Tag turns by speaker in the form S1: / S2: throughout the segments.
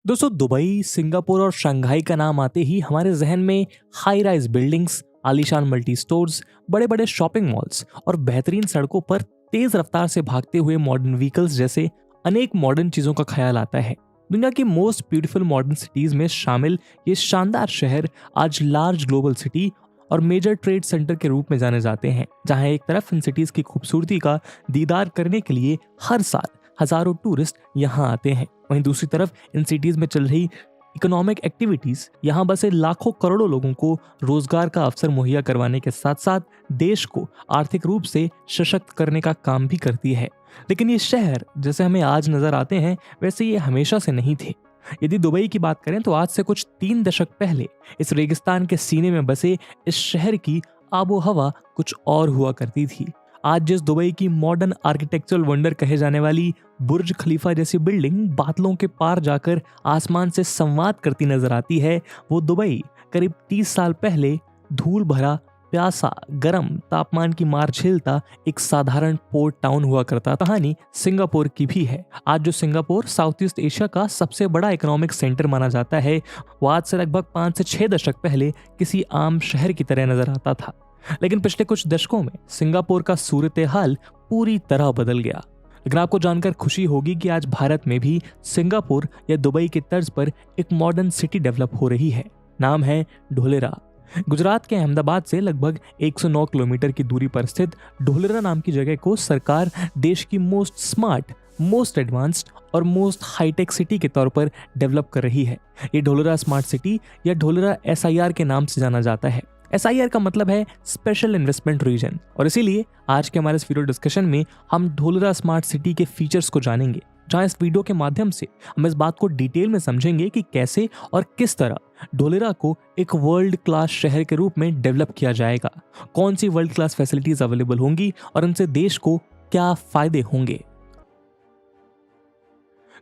S1: दोस्तों, Dubai, Singapore और Shanghai का नाम आते ही हमारे जहन में हाई राइज बिल्डिंग्स, आलीशान मल्टी स्टोर्स, बड़े बड़े शॉपिंग मॉल्स और बेहतरीन सड़कों पर तेज रफ्तार से भागते हुए मॉडर्न व्हीकल्स जैसे अनेक मॉडर्न चीजों का ख्याल आता है। दुनिया की मोस्ट ब्यूटीफुल मॉडर्न सिटीज में शामिल ये शानदार शहर आज लार्ज ग्लोबल सिटी और मेजर ट्रेड सेंटर के रूप में जाने जाते हैं, जहां एक तरफ इन सिटीज की खूबसूरती का दीदार करने के लिए हर साल हजारों टूरिस्ट यहां आते हैं। वहीं दूसरी तरफ इन सिटीज में चल रही इकोनॉमिक एक्टिविटीज यहां बसे लाखों करोड़ों लोगों को रोजगार का अवसर मुहैया करवाने के साथ साथ देश को आर्थिक रूप से सशक्त करने का काम भी करती है। लेकिन ये शहर जैसे हमें आज नजर आते हैं वैसे ये हमेशा से नहीं थे। यदि दुबई की बात करें तो आज से कुछ 3 दशक पहले इस रेगिस्तान के सीने में बसे इस शहर की आबो हवा कुछ और हुआ करती थी। आज जिस दुबई की मॉडर्न आर्किटेक्चरल वंडर कहे जाने वाली बुर्ज खलीफा जैसी बिल्डिंग बादलों के पार जाकर आसमान से संवाद करती नजर आती है, वो दुबई करीब 30 साल पहले धूल भरा, प्यासा, गर्म तापमान की मार झेलता एक साधारण पोर्ट टाउन हुआ करता। कहानी सिंगापुर की भी है। आज जो सिंगापुर साउथ ईस्ट एशिया का सबसे बड़ा इकोनॉमिक सेंटर माना जाता है, वो आज से लगभग 5 से 6 दशक पहले किसी आम शहर की तरह नजर आता था। लेकिन पिछले कुछ दशकों में सिंगापुर का सूरत हाल पूरी तरह बदल गया। लेकिन आपको जानकर खुशी होगी कि आज भारत में भी सिंगापुर या दुबई की तर्ज पर एक मॉडर्न सिटी डेवलप हो रही है। नाम है ढोलेरा। गुजरात के अहमदाबाद से लगभग 109 किलोमीटर की दूरी पर स्थित ढोलेरा नाम की जगह को सरकार देश की मोस्ट स्मार्ट, मोस्ट एडवांस्ड और मोस्ट हाईटेक सिटी के तौर पर डेवलप कर रही है। ये ढोलेरा स्मार्ट सिटी या ढोलेरा SIR के नाम से जाना जाता है। SIR का मतलब है स्पेशल इन्वेस्टमेंट रीजन, और इसीलिए आज के हमारे इस वीडियो डिस्कशन में हम ढोलेरा स्मार्ट सिटी के फीचर्स को जानेंगे, जहां इस वीडियो के माध्यम से हम इस बात को डिटेल में समझेंगे कि कैसे और किस तरह ढोलेरा को एक वर्ल्ड क्लास शहर के रूप में डेवलप किया जाएगा, कौन सी वर्ल्ड क्लास फैसिलिटीज अवेलेबल होंगी और उनसे देश को क्या फायदे होंगे।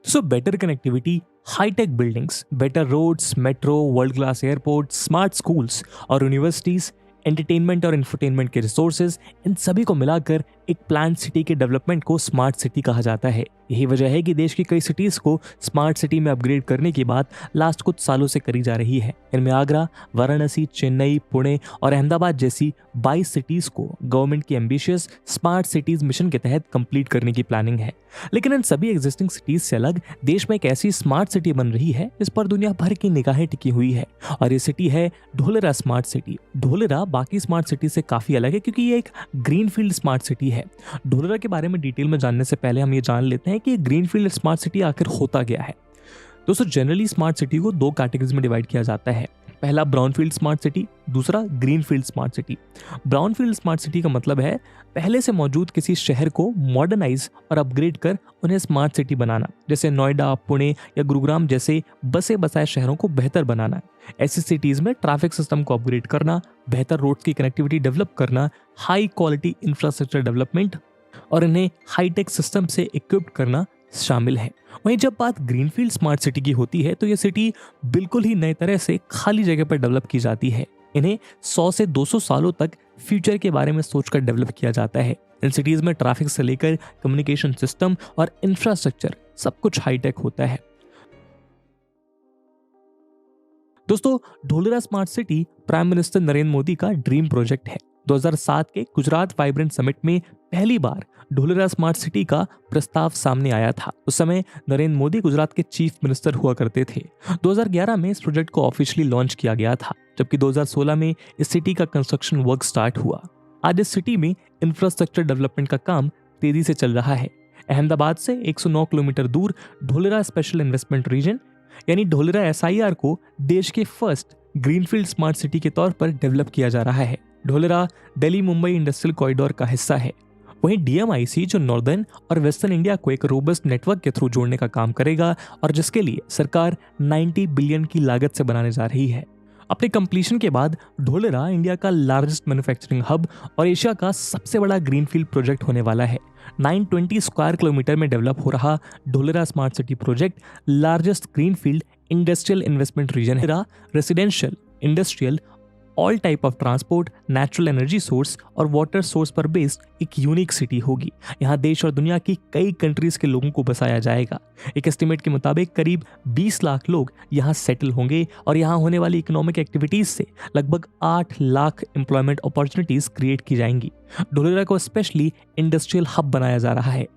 S1: So better connectivity, high tech buildings, better roads, metro, world class airport, smart schools और यूनिवर्सिटीज, एंटरटेनमेंट और इंफरटेनमेंट के रिसोर्सेज, इन सभी को मिलाकर एक प्लान सिटी के डेवलपमेंट को स्मार्ट सिटी कहा जाता है। यही वजह है कि देश की कई सिटीज को स्मार्ट सिटी में अपग्रेड करने की बात लास्ट कुछ सालों से करी जा रही है। इनमें आगरा, वाराणसी, चेन्नई, पुणे और अहमदाबाद जैसी 22 सिटीज को गवर्नमेंट की एम्बिशियस स्मार्ट सिटीज मिशन के तहत कंप्लीट करने की प्लानिंग है। लेकिन इन सभी एग्जिस्टिंग सिटीज से अलग देश में एक ऐसी स्मार्ट सिटी बन रही है जिस पर दुनिया भर की निगाहें टिकी हुई है, और ये सिटी है ढोलेरा स्मार्ट सिटी। ढोलेरा बाकी स्मार्ट सिटी से काफी अलग है क्योंकि ये एक ग्रीनफील्ड स्मार्ट सिटी है। ढोलेरा के बारे में डिटेल में जानने से पहले हम ये जान लेते हैं कि ग्रीनफील्ड स्मार्ट सिटी आखिर होता क्या है। दोस्तों, जनरली स्मार्ट सिटी को 2 कैटेगरीज में डिवाइड किया जाता है। पहला ब्राउनफील्ड स्मार्ट सिटी, दूसरा greenfield smart city. Brownfield smart city का मतलब है पहले से मौजूद किसी शहर को मॉडर्नाइज और अपग्रेड कर उन्हें स्मार्ट सिटी बनाना, जैसे नोएडा, पुणे या गुरुग्राम जैसे बसे बसाए शहरों को बेहतर बनाना। ऐसी सिटीज में ट्रैफिक सिस्टम को अपग्रेड करना, बेहतर रोड्स की कनेक्टिविटी डेवलप करना, हाई क्वालिटी इंफ्रास्ट्रक्चर डेवलपमेंट और इन्हें हाईटेक सिस्टम से इक्विप्ड करना शामिल है। वहीं जब बात ग्रीनफील्ड स्मार्ट सिटी की होती है तो यह सिटी बिल्कुल ही नए तरह से खाली जगह पर डेवलप की जाती है। इन्हें 100 से 200 सालों तक फ्यूचर के बारे में सोचकर डेवलप किया जाता है। इन सिटीज में ट्रैफिक से लेकर कम्युनिकेशन सिस्टम और इंफ्रास्ट्रक्चर सब कुछ हाईटेक होता है। दोस्तों, Dholera smart city prime minister Narendra Modi का ड्रीम प्रोजेक्ट है। 2007 के गुजरात वाइब्रेंट समिट में पहली बार ढोलेरा स्मार्ट सिटी का प्रस्ताव सामने आया था। उस समय नरेंद्र मोदी गुजरात के चीफ मिनिस्टर हुआ करते थे। 2011 में इस प्रोजेक्ट को ऑफिशियली लॉन्च किया गया था, जबकि 2016 में इस सिटी का कंस्ट्रक्शन वर्क स्टार्ट हुआ। आज इस सिटी में इंफ्रास्ट्रक्चर डेवलपमेंट का काम तेजी से चल रहा है। अहमदाबाद से 109 किलोमीटर दूर ढोलेरा स्पेशल इन्वेस्टमेंट रीजन यानी ढोलेरा SIR को देश के फर्स्ट ग्रीनफील्ड स्मार्ट सिटी के तौर पर डेवलप किया जा रहा है। ढोलेरा दिल्ली मुंबई इंडस्ट्रियल कॉरिडोर का हिस्सा है। वहीं DMIC जो नॉर्दर्न और वेस्टर्न इंडिया को एक रोबस्ट नेटवर्क के थ्रू जोड़ने का काम करेगा और जिसके लिए सरकार 90 बिलियन की लागत से बनाने जा रही है। अपने कंप्लीशन के बाद ढोलेरा इंडिया का लार्जेस्ट मैन्युफैक्चरिंग हब और एशिया का सबसे बड़ा ग्रीनफील्ड प्रोजेक्ट होने वाला है। 920 स्क्वायर किलोमीटर में डेवलप हो रहा Dholera smart city project largest greenfield industrial investment region है। Residential, industrial all type of transport, natural energy source और वाटर सोर्स पर बेस्ड एक यूनिक सिटी होगी। यहाँ देश और दुनिया की कई कंट्रीज के लोगों को बसाया जाएगा। एक एस्टिमेट के मुताबिक करीब 20 लाख लोग यहाँ सेटल होंगे और यहाँ होने वाली इकोनॉमिक एक्टिविटीज से लगभग 8 लाख एम्प्लॉयमेंट अपॉर्चुनिटीज क्रिएट की जाएंगी। ढोलेरा को स्पेशली इंडस्ट्रियल हब बनाया जा रहा है।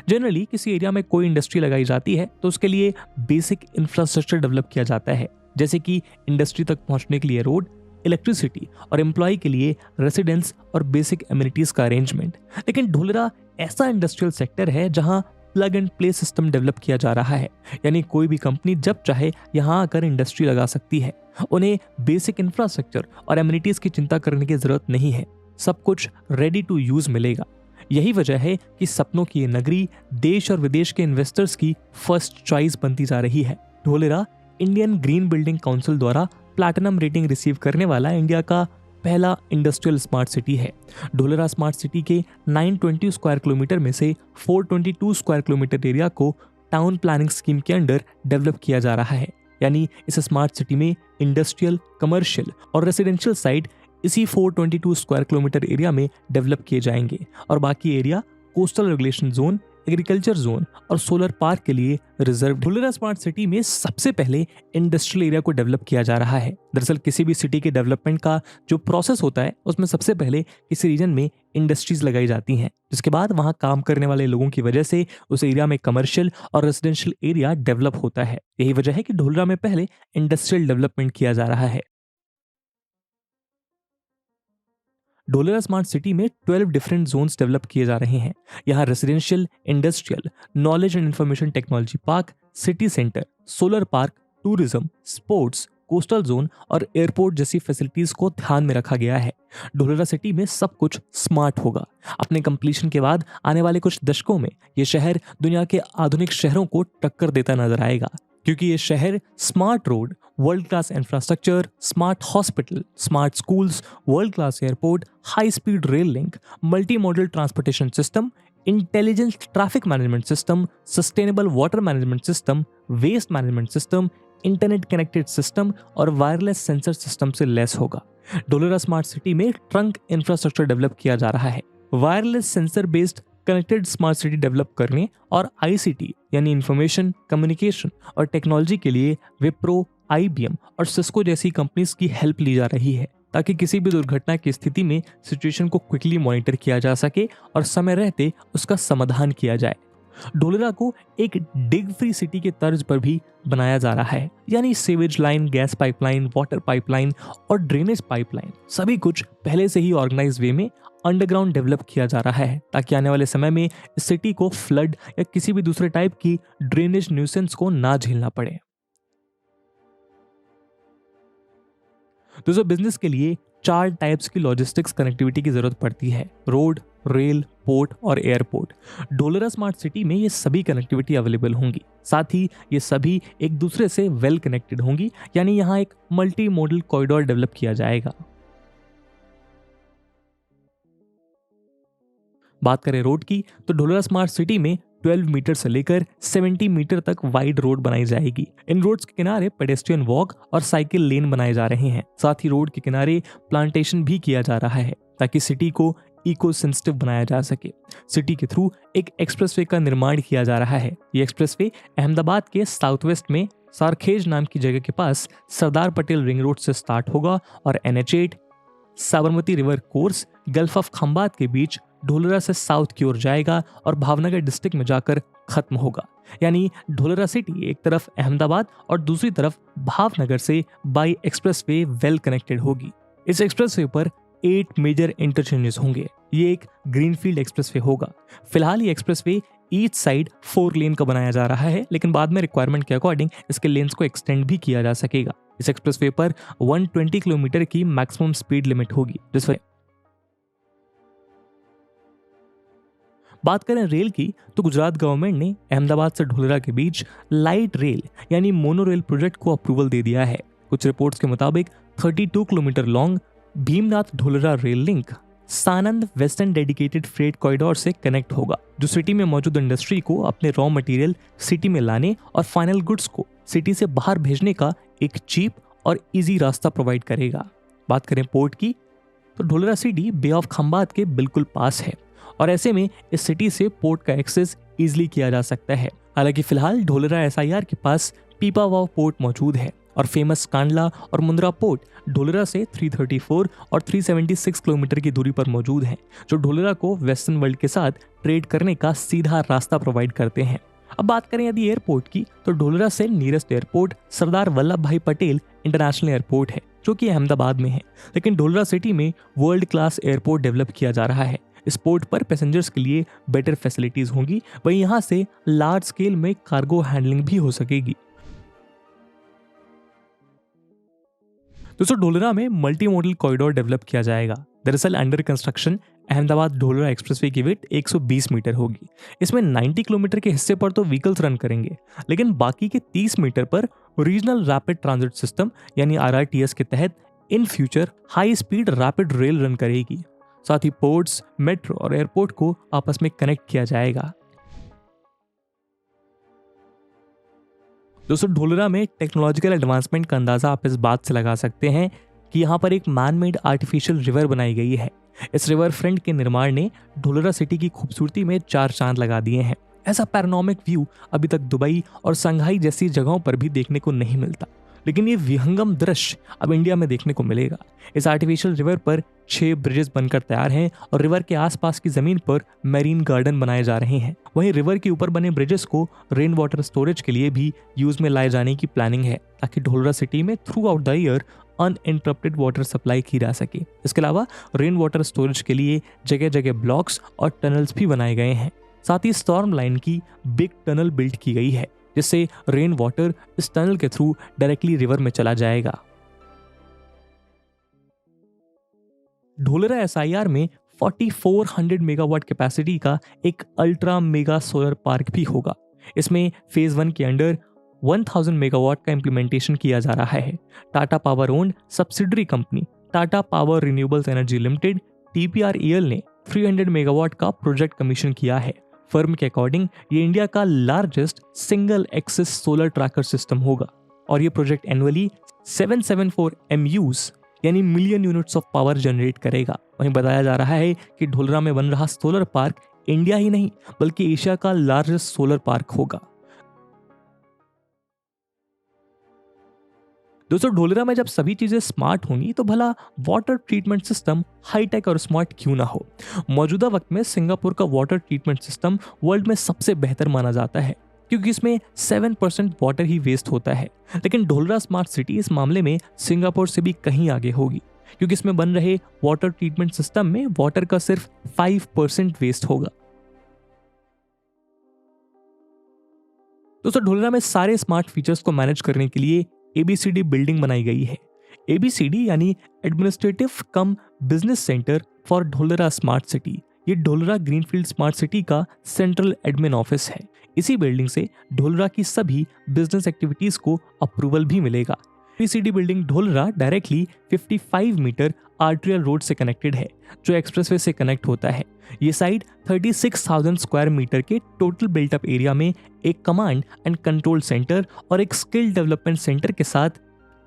S1: जनरली किसी एरिया में कोई इंडस्ट्री लगाई जाती है तो उसके लिए बेसिक इंफ्रास्ट्रक्चर डेवलप किया जाता है, जैसे कि इंडस्ट्री तक पहुंचने के लिए रोड, इलेक्ट्रिसिटी और एम्प्लॉय के लिए रेसिडेंस और बेसिक एमिनिटीज का अरेंजमेंट। लेकिन ढोलेरा ऐसा इंडस्ट्रियल सेक्टर है जहां plug and play system develop किया जा रहा है, यानी कोई भी कंपनी जब चाहे यहां आकर इंडस्ट्री लगा सकती है। उन्हें बेसिक इंफ्रास्ट्रक्चर और एमिनिटीज की चिंता करने की जरूरत नहीं है, सब कुछ रेडी टू यूज मिलेगा। यही वजह है कि सपनों की ये नगरी देश और विदेश के इन्वेस्टर्स की फर्स्ट चॉइस बनती जा रही है। Dholera Indian green building council द्वारा प्लैटिनम रेटिंग रिसीव करने वाला इंडिया का पहला इंडस्ट्रियल स्मार्ट सिटी है। ढोलेरा स्मार्ट सिटी के 920 स्क्वायर किलोमीटर में से 422 स्क्वायर किलोमीटर एरिया को टाउन प्लानिंग स्कीम के अंडर डेवलप किया जा रहा है, यानी इस स्मार्ट सिटी में इंडस्ट्रियल, कमर्शियल और रेसिडेंशियल साइट इसी 422 स्क्वायर किलोमीटर एरिया में डेवलप किए जाएंगे और बाकी area coastal regulation zone, agriculture zone और सोलर पार्क के लिए रिजर्व। ढोलेरा स्मार्ट सिटी में सबसे पहले इंडस्ट्रियल एरिया को डेवलप किया जा रहा है। दरअसल किसी भी सिटी के डेवलपमेंट का जो प्रोसेस होता है उसमें सबसे पहले किसी रीजन में इंडस्ट्रीज लगाई जाती हैं, जिसके बाद वहां काम करने वाले लोगों की वजह से उस एरिया में कमर्शियल और रेजिडेंशियल एरिया डेवलप होता है। यही वजह है कि ढोलेरा में पहले इंडस्ट्रियल डेवलपमेंट किया जा रहा है। ढोलेरा स्मार्ट सिटी में 12 डिफरेंट जोन्स डेवलप किए जा रहे हैं। यहाँ residential, industrial, knowledge and information technology park, city centre, solar park, tourism, sports, coastal zone और एयरपोर्ट जैसी फैसिलिटीज को ध्यान में रखा गया है। ढोलेरा सिटी में सब कुछ स्मार्ट होगा। अपने कंप्लीशन के बाद आने वाले कुछ दशकों में ये शहर दुनिया के आधुनिक शहरों को टक्कर देता नजर आएगा, क्योंकि ये शहर smart road, world class infrastructure, smart hospital, smart schools, world class airport, high speed rail link, multi model transportation system, intelligent traffic management system, sustainable water management system, waste management system, internet connected system और wireless sensor system से लेस होगा। Dholera smart city में trunk infrastructure develop किया जा रहा है। Wireless sensor based connected smart city develop करने और आईसीटी यानी इंफॉर्मेशन, कम्युनिकेशन और टेक्नोलॉजी के लिए विप्रो, आईबीएम और सिस्को जैसी कंपनीज की हेल्प ली जा रही है, ताकि किसी भी दुर्घटना की स्थिति में सिचुएशन को क्विकली मॉनिटर किया जा सके और समय रहते उसका समाधान किया जाए। ढोलेरा को एक डिग फ्री सिटी के तर्ज पर भी बनाया जा रहा है, यानी sewage line, gas pipeline, water pipeline और ड्रेनेज पाइपलाइन सभी कुछ पहले से ही ऑर्गेनाइज वे में अंडरग्राउंड डेवलप किया जा रहा है, ताकि आने वाले समय में इस सिटी को फ्लड या किसी भी दूसरे टाइप की ड्रेनेज न्यूसेंस को ना झेलना पड़े। दोस्तों, बिजनेस के लिए 4 टाइप्स की लॉजिस्टिक्स कनेक्टिविटी की जरूरत पड़ती है: रोड, रेल, पोर्ट और एयरपोर्ट। ढोलेरा स्मार्ट सिटी में ये सभी कनेक्टिविटी अवेलेबल होंगी। साथ ही ये सभी एक दूसरे से वेल कनेक्टेड होंगी, यानी यहाँ एक मल्टी मॉडल कॉरिडोर डेवलप किया जाएगा। बात करें रोड की, तो ढोलेरा स्मार्ट सिटी में 12 मीटर से लेकर 70 मीटर तक वाइड रोड बनाई जाएगी। इन रोड्स के किनारे पेडेस्ट्रियन वॉक और साइकिल लेन बनाए जा रहे हैं। साथ ही रोड के किनारे प्लांटेशन भी किया जा रहा है, ताकि सिटी को इको सेंसिटिव बनाया जा सके। सिटी के थ्रू एक एक्सप्रेसवे का निर्माण किया जा रहा है। ये एक्सप्रेसवे अहमदाबाद के साउथ वेस्ट में सारखेज नाम की जगह के पास सरदार पटेल रिंग रोड से स्टार्ट होगा और NH8 Sabarmati river course gulf of Khambhat के बीच ढोलेरा से साउथ की ओर जाएगा और भावनगर डिस्ट्रिक्ट में जाकर खत्म होगा। यानी ढोलेरा सिटी एक तरफ अहमदाबाद और दूसरी तरफ भावनगर से बाई एक्सप्रेसवे वेल कनेक्टेड होगी। इस एक्सप्रेसवे पर 8 मेजर इंटरचेंजेस होंगे। ये एक ग्रीनफील्ड एक्सप्रेसवे होगा। फिलहाल ये एक्सप्रेसवे ईच साइड 4 लेन का बनाया जा रहा है, लेकिन बाद में रिक्वायरमेंट के अकॉर्डिंग इसके लेन्स को एक्सटेंड भी किया जा सकेगा। इस एक्सप्रेसवे पर 120 किलोमीटर की मैक्सिमम स्पीड लिमिट होगी। जिससे बात करें रेल की, तो गुजरात गवर्नमेंट ने अहमदाबाद से ढोलेरा के बीच लाइट रेल यानी मोनो रेल प्रोजेक्ट को अप्रूवल दे दिया है। कुछ रिपोर्ट्स के मुताबिक 32 kilometre long Bhimnath Dholera rail link Sanand western dedicated freight corridor से कनेक्ट होगा, जो सिटी में मौजूद इंडस्ट्री को अपने रॉ मटेरियल सिटी में लाने और फाइनल गुड्स को सिटी से बाहर भेजने का एक चीप और इजी रास्ता प्रोवाइड करेगा। बात करें पोर्ट की, तो Dholera city bay of Khambhat के बिल्कुल पास है और ऐसे में इस सिटी से पोर्ट का एक्सेस इजीली किया जा सकता है। हालांकि फिलहाल ढोलरा एसआईआर के पास पीपावाव पोर्ट मौजूद है और फेमस कांडला और मुंद्रा पोर्ट ढोलरा से 334 और 376 किलोमीटर की दूरी पर मौजूद हैं, जो ढोलरा को वेस्टर्न वर्ल्ड के साथ ट्रेड करने का सीधा रास्ता प्रोवाइड करते हैं। अब बात करें यदि एयरपोर्ट की, तो ढोलरा से नियरेस्ट एयरपोर्ट सरदार वल्लभ भाई पटेल इंटरनेशनल एयरपोर्ट है, जो कि अहमदाबाद में है। लेकिन ढोलरा सिटी में वर्ल्ड क्लास एयरपोर्ट डेवलप किया जा रहा है। इस पोर्ट पर पैसेंजर्स के लिए बेटर फैसिलिटीज होंगी, वहीं यहाँ से लार्ज स्केल में कार्गो हैंडलिंग भी हो सकेगी। दोस्तों, ढोलरा में मल्टी मॉडल कॉरिडोर डेवलप किया जाएगा। दरअसल under construction Ahmedabad Dholera expressway की विड्थ 120 मीटर होगी। इसमें 90 किलोमीटर के हिस्से पर तो व्हीकल्स रन करेंगे, लेकिन बाकी के 30 मीटर पर रीजनल रैपिड ट्रांजिट सिस्टम यानी आरआरटीएस के तहत in future high speed rapid rail run करेगी। साथ ही पोर्ट्स, मेट्रो और एयरपोर्ट को आपस में कनेक्ट किया जाएगा। दोस्तों, ढोलरा में टेक्नोलॉजिकल एडवांसमेंट का अंदाजा आप इस बात से लगा सकते हैं कि यहाँ पर एक मैन मेड आर्टिफिशियल रिवर बनाई गई है। इस रिवर फ्रंट के निर्माण ने ढोलरा सिटी की खूबसूरती में 4 चांद लगा दिए हैं। ऐसा पैरानॉमिक व्यू अभी तक दुबई और संघाई जैसी जगहों पर भी देखने को नहीं मिलता, लेकिन ये विहंगम दृश्य अब इंडिया में देखने को मिलेगा। इस आर्टिफिशियल रिवर पर 6 ब्रिजेस बनकर तैयार हैं और रिवर के आसपास की जमीन पर मैरीन गार्डन बनाए जा रहे हैं। वहीं रिवर के ऊपर बने ब्रिजेस को रेन वाटर स्टोरेज के लिए भी यूज में लाए जाने की प्लानिंग है, ताकि ढोलरा सिटी में through out the year uninterrupted water supply की जा सके। इसके अलावा रेन वाटर स्टोरेज के लिए जगह जगह ब्लॉक्स और टनल्स भी बनाए गए हैं। साथ ही स्टॉर्म लाइन की बिग टनल बिल्ड की गई है, जिससे रेन वाटर इस टनल के थ्रू डायरेक्टली रिवर में चला जाएगा। ढोलरा एसआईआर में 4400 मेगावाट कैपेसिटी का एक अल्ट्रा मेगा सोलर पार्क भी होगा। इसमें फेज 1 के अंडर 1000 मेगावाट का इंप्लीमेंटेशन किया जा रहा है। Tata power owned subsidiary company Tata power renewables energy limited TPREL ने 300 मेगावाट का प्रोजेक्ट कमीशन किया है। फर्म के अकॉर्डिंग ये इंडिया का largest single axis solar tracker system होगा और ये प्रोजेक्ट एनुअली 774 MUs यानी million units of power generate करेगा। वहीं बताया जा रहा है कि ढोलरा में बन रहा सोलर पार्क इंडिया ही नहीं बल्कि एशिया का लार्जेस्ट सोलर पार्क होगा। दोस्तों, ढोलरा में जब सभी चीजें स्मार्ट होंगी तो भला वाटर ट्रीटमेंट सिस्टम हाईटेक और स्मार्ट क्यों ना हो। मौजूदा वक्त में सिंगापुर का वाटर ट्रीटमेंट सिस्टम वर्ल्ड में सबसे बेहतर माना जाता है, क्योंकि इसमें 7% वाटर ही वेस्ट होता है। लेकिन ढोलरा स्मार्ट सिटी इस मामले में सिंगापुर से भी कहीं आगे होगी, क्योंकि इसमें बन रहे वाटर ट्रीटमेंट सिस्टम में वाटर का सिर्फ 5% वेस्ट होगा। दोस्तों, ढोलरा में सारे स्मार्ट फीचर्स को मैनेज करने के लिए ABCD बिल्डिंग बनाई गई है। ABCD यानी administrative come business centre for Dholera smart city. ये ढोलरा ग्रीनफील्ड स्मार्ट सिटी का सेंट्रल एडमिन ऑफिस है। इसी बिल्डिंग से ढोलरा की सभी बिजनेस एक्टिविटीज को अप्रूवल भी मिलेगा। ABCD building Dholera directly 55 metre arterial road से कनेक्टेड है, जो एक्सप्रेसवे से कनेक्ट होता है। ये साइट 36,000 स्क्वायर मीटर के टोटल बिल्टअप एरिया में एक कमांड एंड कंट्रोल सेंटर और एक स्किल डेवलपमेंट सेंटर के साथ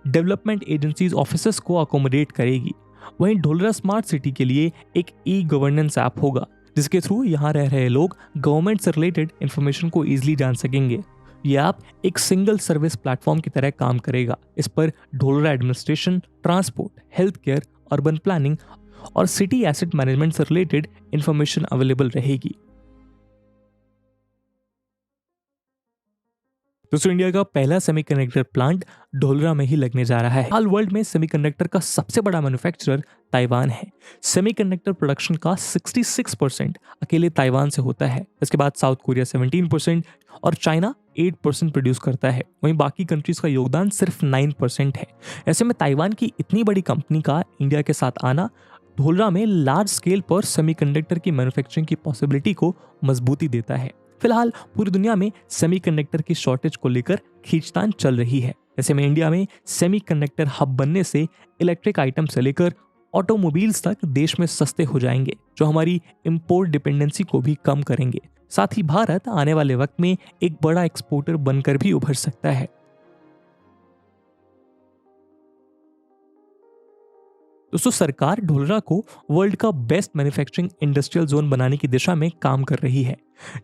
S1: डेवलपमेंट एजेंसीज ऑफिसेस को अकोमोडेट करेगी। वहीं ढोलरा स्मार्ट सिटी के लिए एक ई-गवर्नेंस ऐप होगा, जिसके थ्रू यहाँ रह रहे लोग गवर्नमेंट से रिलेटेड इंफॉर्मेशन को ईजिली जान सकेंगे। यह ऐप एक सिंगल सर्विस प्लेटफॉर्म की तरह काम करेगा। इस पर Dholera administration, transport, health care, urban planning और सिटी एसेट मैनेजमेंट से रिलेटेड इंफॉर्मेशन अवेलेबल रहेगी। दोस्तों, इंडिया का पहला सेमीकंडक्टर प्लांट ढोलरा में ही लगने जा रहा है। हाल वर्ल्ड में सेमीकंडक्टर का सबसे बड़ा मैन्युफैक्चरर ताइवान है। सेमीकंडक्टर प्रोडक्शन का 66% अकेले ताइवान से होता है। इसके बाद साउथ कोरिया 17% और चाइना 8% प्रोड्यूस करता है। वहीं बाकी कंट्रीज का योगदान सिर्फ 9% है। ऐसे में ताइवान की इतनी बड़ी कंपनी का इंडिया के साथ आना ढोलरा में लार्ज स्केल पर सेमीकंडक्टर की मैन्युफैक्चरिंग की पॉसिबिलिटी को मजबूती देता है। फिलहाल पूरी दुनिया में सेमीकंडक्टर की शॉर्टेज को लेकर खींचतान चल रही है। ऐसे में इंडिया में सेमीकंडक्टर हब बनने से इलेक्ट्रिक आइटम से लेकर ऑटोमोबाइल्स तक देश में सस्ते हो जाएंगे, जो हमारी इंपोर्ट डिपेंडेंसी को भी कम करेंगे। साथ ही भारत आने वाले वक्त में एक बड़ा एक्सपोर्टर बनकर भी उभर सकता है। दोस्तों सरकार ढोलरा को वर्ल्ड का बेस्ट मैन्युफैक्चरिंग इंडस्ट्रियल जोन बनाने की दिशा में काम कर रही है।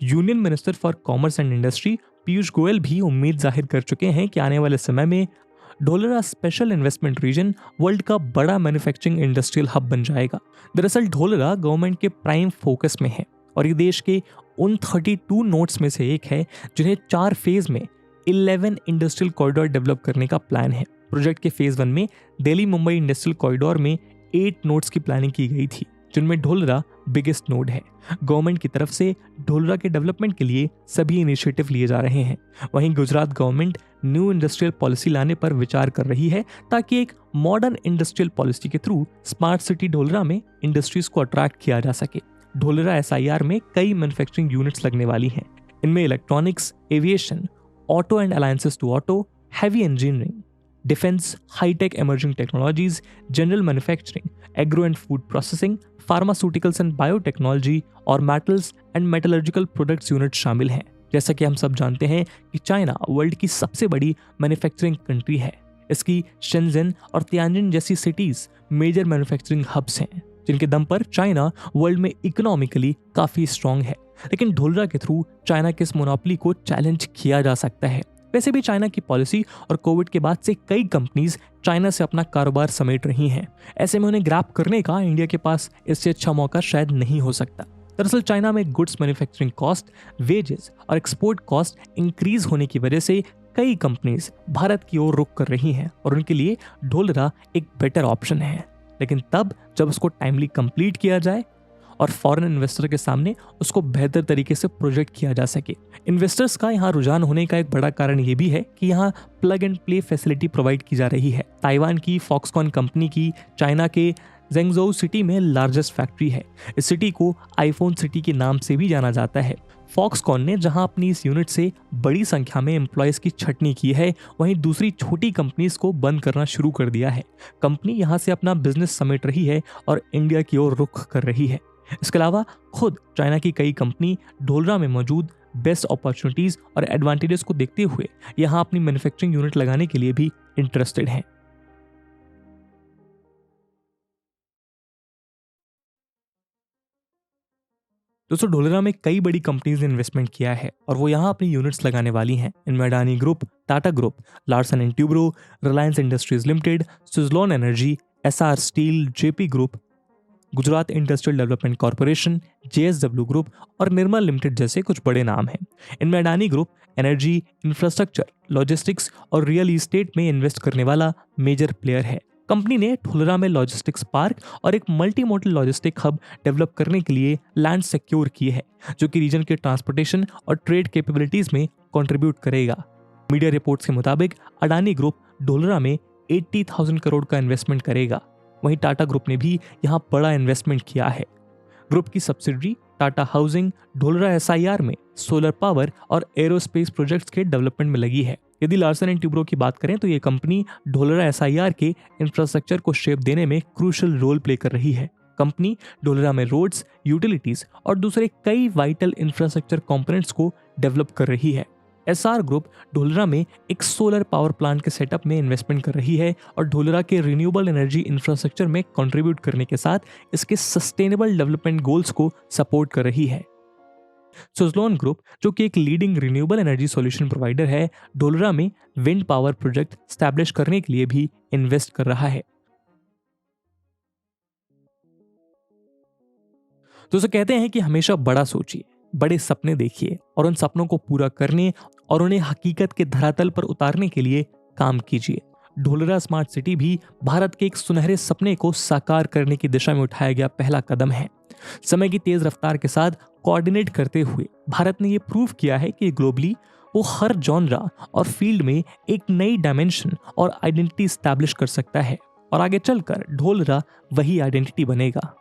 S1: Union minister for commerce and industry Piyush Goyal भी उम्मीद जाहिर कर चुके हैं कि आने वाले समय में Dholera special investment region world का बड़ा मैन्युफैक्चरिंग इंडस्ट्रियल हब बन जाएगा। दरअसल ढोलरा गवर्नमेंट के प्राइम फोकस में है और ये देश के उन 32 नोड्स में से एक है जिन्हें 4 फेज में 11 इंडस्ट्रियल कॉरिडोर डेवलप करने का प्लान है। प्रोजेक्ट के फेज 1 में दिल्ली मुंबई इंडस्ट्रियल कॉरिडोर में 8 नोड्स की प्लानिंग की गई थी, जिनमें ढोलरा बिगेस्ट नोड है। गवर्नमेंट की तरफ से ढोलरा के डेवलपमेंट के लिए सभी इनिशिएटिव लिए जा रहे हैं। वहीं Gujarat government new industrial policy लाने पर विचार कर रही है ताकि एक मॉडर्न इंडस्ट्रियल पॉलिसी के थ्रू स्मार्ट सिटी ढोलरा में इंडस्ट्रीज को अट्रैक्ट किया जा सके। ढोलरा SIR में कई मैन्युफैक्चरिंग यूनिट्स लगने वाली हैं। इनमें electronics, aviation, auto and alliances to auto, heavy engineering, defence, high tech emerging technologies, general manufacturing, agro and food processing, pharmaceuticals and biotechnology और metals and metallurgical products unit शामिल हैं। जैसा कि हम सब जानते हैं कि चाइना वर्ल्ड की सबसे बड़ी मैन्युफैक्चरिंग कंट्री है। इसकी शेंजन और तियानजिन जैसी सिटीज मेजर मैन्युफैक्चरिंग हब्स हैं, जिनके दम पर चाइना वर्ल्ड में इकोनॉमिकली काफी स्ट्रांग है। लेकिन ढोलरा के थ्रू चाइना के इस मोनोपोली को चैलेंज किया जा सकता है। वैसे भी चाइना की पॉलिसी और कोविड के बाद से कई कंपनीज चाइना से अपना कारोबार समेट रही हैं। ऐसे में उन्हें ग्रैब करने का इंडिया के पास इससे अच्छा मौका शायद नहीं हो सकता। दरअसल चाइना में गुड्स मैन्युफैक्चरिंग कॉस्ट, वेजेस और एक्सपोर्ट कॉस्ट इंक्रीज होने की वजह से कई कंपनीज भारत की ओर रुख कर रही हैं और उनके लिए ढोलरा एक बेटर ऑप्शन है, लेकिन तब जब उसको टाइमली कंप्लीट किया जाए और फॉरेन इन्वेस्टर के सामने उसको बेहतर तरीके से प्रोजेक्ट किया जा सके। इन्वेस्टर्स का यहाँ रुझान होने का एक बड़ा कारण ये भी है कि यहाँ plug and play facility provide की जा रही है। ताइवान की फॉक्सकॉन कंपनी की चाइना के ज़ेंगझोउ सिटी में लार्जेस्ट फैक्ट्री है। इस सिटी को आईफोन सिटी के नाम से भी जाना जाता है। फॉक्सकॉन ने जहां अपनी इस यूनिट से बड़ी संख्या में एम्प्लॉयज की छटनी की है, वहीं दूसरी छोटी कंपनीज को बंद करना शुरू कर दिया है। कंपनी यहां से अपना बिजनेस समेट रही है और इंडिया की ओर रुख कर रही है। इसके अलावा खुद चाइना की कई कंपनी ढोलरा में मौजूद बेस्ट अपॉर्चुनिटीज और एडवांटेजेस को देखते हुए यहां अपनी मैन्युफैक्चरिंग यूनिट लगाने के लिए भी इंटरेस्टेड हैं। दोस्तों ढोलरा में कई बड़ी कंपनीज ने इन्वेस्टमेंट किया है और वो यहाँ अपनी यूनिट्स लगाने वाली हैं। इनमें Adani group, Tata group, Larsen and Toubro, Reliance industries limited, Suzlon energy, SR steel, JP group, Gujarat industrial development corporation, JSW group और निर्मल लिमिटेड जैसे कुछ बड़े नाम हैं। इनमें Adani group energy, infrastructure, logistics और रियल इस्टेट में इन्वेस्ट करने वाला मेजर प्लेयर है। कंपनी ने ढोलरा में लॉजिस्टिक्स पार्क और एक multi modal logistic hub develop करने के लिए लैंड सिक्योर किए है, जो कि रीजन के ट्रांसपोर्टेशन और ट्रेड कैपेबिलिटीज में कंट्रीब्यूट करेगा। मीडिया रिपोर्ट्स के मुताबिक अडानी ग्रुप ढोलरा में 80,000 करोड़ का इन्वेस्टमेंट करेगा। वहीं टाटा ग्रुप ने भी यहाँ बड़ा इन्वेस्टमेंट किया है। ग्रुप की subsidiary Tata housing Dholera SIR में सोलर पावर और एरोस्पेस प्रोजेक्ट्स के डेवलपमेंट में लगी है। यदि लार्सन एंड ट्यूब्रो की बात करें तो ये कंपनी ढोलरा SIR के इंफ्रास्ट्रक्चर को शेप देने में क्रूशियल रोल प्ले कर रही है। कंपनी ढोलरा में रोड्स, यूटिलिटीज और दूसरे कई वाइटल इंफ्रास्ट्रक्चर कंपोनेंट्स को डेवलप कर रही है। SR ग्रुप ढोलरा में एक सोलर पावर प्लांट के सेटअप में इन्वेस्टमेंट कर रही है और ढोलरा के रिन्यूएबल एनर्जी इंफ्रास्ट्रक्चर में कंट्रीब्यूट करने के साथ इसके सस्टेनेबल डेवलपमेंट गोल्स को सपोर्ट कर रही है। सुजलॉन ग्रुप, जो कि एक leading renewable energy solution provider है, ढोलरा में विंड पावर प्रोजेक्ट स्टैब्लिश करने के लिए भी इन्वेस्ट कर रहा है। दोस्तों कहते हैं कि हमेशा बड़ा सोचिए, बड़े सपने देखिए और उन सपनों को पूरा करने और उन्हें हकीकत के धरातल पर उतारने के लिए काम कीजिए। ढोलरा स्मार्ट सिटी भी भारत के एक सुनहरे सपने को साकार करने की दिशा में उठाया गया पहला कदम है। समय की तेज रफ्तार के साथ कोऑर्डिनेट करते हुए भारत ने यह प्रूव किया है कि ग्लोबली वो हर जॉनरा और फील्ड में एक नई डायमेंशन और आइडेंटिटी स्टैब्लिश कर सकता है और आगे चलकर ढोलरा वही आइडेंटिटी बनेगा।